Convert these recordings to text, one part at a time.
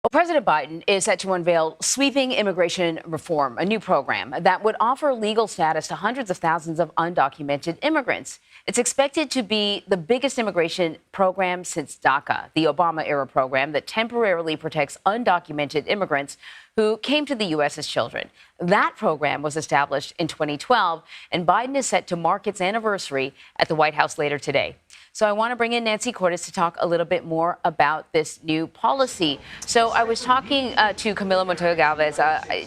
Well, President Biden is set to unveil sweeping immigration reform, a new program that would offer legal status to hundreds of thousands of undocumented immigrants. It's expected to be the biggest immigration program since DACA, the Obama-era program that temporarily protects undocumented immigrants who came to the U.S. as children. That program was established in 2012, and Biden is set to mark its anniversary at the White House later today. So I want to bring in Nancy Cordes to talk a little bit more about this new policy. So I was talking to Camilo Montoya Galvez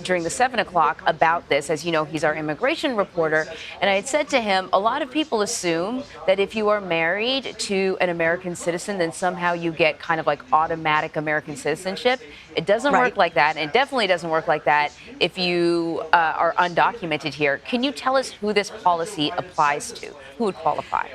during the 7 o'clock about this. As you know, he's our immigration reporter. And I had said to him, a lot of people assume that if you are married to an American citizen, then somehow you get kind of like automatic American citizenship. It doesn't work like that. And it definitely doesn't work like that if you are undocumented here. Can you tell us who this policy applies to? Who would qualify?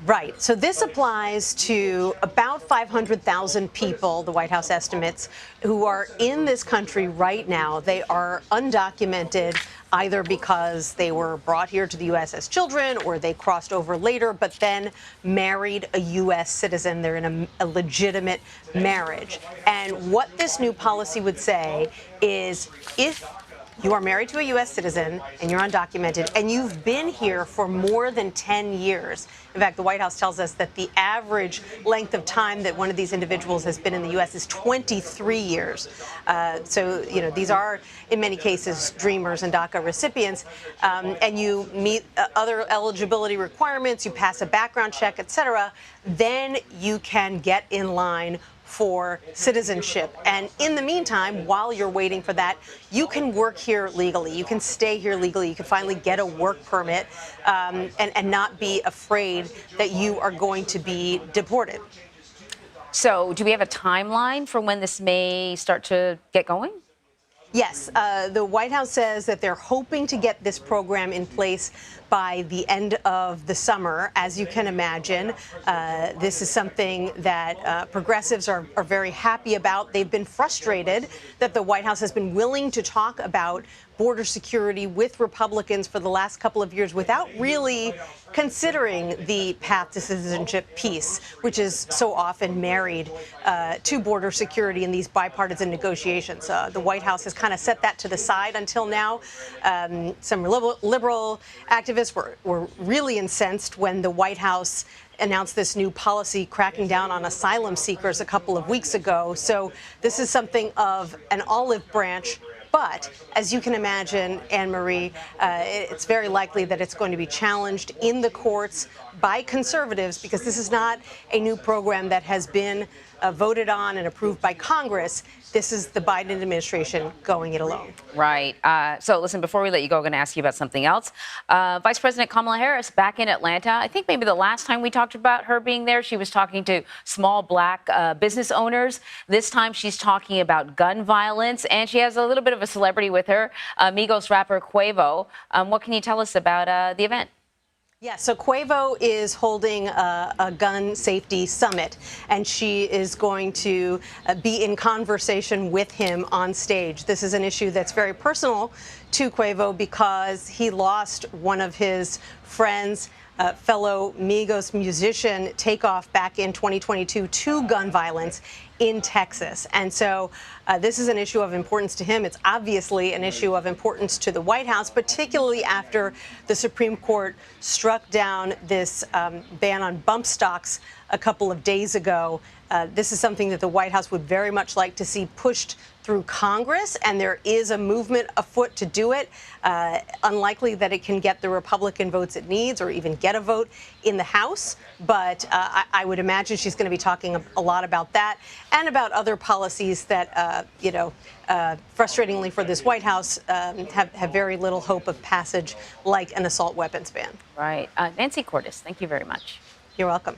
Right. So this applies to about 500,000 people, the White House estimates, who are in this country right now. They are undocumented, either because they were brought here to the U.S. as children or they crossed over later, but then married a U.S. citizen. They're in a legitimate marriage. And what this new policy would say is if you are married to a U.S. citizen and you're undocumented and you've been here for more than 10 years. In fact, the White House tells us that the average length of time that one of these individuals has been in the U.S. is 23 years. So, you know, these are, in many cases, dreamers and DACA recipients. And you meet other eligibility requirements, you pass a background check, et cetera, then you can get in line for citizenship. And in the meantime, while you're waiting for that, you can work here legally. You can stay here legally. You can finally get a work permit and not be afraid that you are going to be deported. So do we have a timeline for when this may start to get going? Yes, the White House says that they're hoping to get this program in place by the end of the summer. As you can imagine, this is something that progressives are very happy about. They've been frustrated that the White House has been willing to talk about border security with Republicans for the last couple of years without really considering the path to citizenship piece, which is so often married to border security in these bipartisan negotiations. The White House has kind of set that to the side until now. Some liberal activists were really incensed when the White House announced this new policy cracking down on asylum seekers a couple of weeks ago. So this is something of an olive branch. But as you can imagine, Anne-Marie, it's very likely that it's going to be challenged in the courts by conservatives because this is not a new program that has been voted on and approved by Congress. This is the Biden administration going it alone. Right. So listen, before we let you go, I'm going to ask you about something else. Vice President Kamala Harris back in Atlanta. I think maybe the last time we talked about her being there, she was talking to small black business owners. This time she's talking about gun violence, and she has a little bit of a celebrity with her, Migos rapper Quavo. What can you tell us about the event? Yeah, so Quavo is holding a gun safety summit, and she is going to be in conversation with him on stage. This is an issue that's very personal to Quavo because he lost one of his friends, fellow Migos musician Takeoff, back in 2022 to gun violence in Texas. And so this is an issue of importance to him. It's obviously an issue of importance to the White House, particularly after the Supreme Court struck down this ban on bump stocks a couple of days ago. This is something that the White House would very much like to see pushed through Congress, and there is a movement afoot to do it. Unlikely that it can get the Republican votes it needs or even get a vote in the House, but I would imagine she's going to be talking a lot about that and about other policies that, frustratingly for this White House, have very little hope of passage, like an assault weapons ban. Right. Nancy Cordes, thank you very much. You're welcome.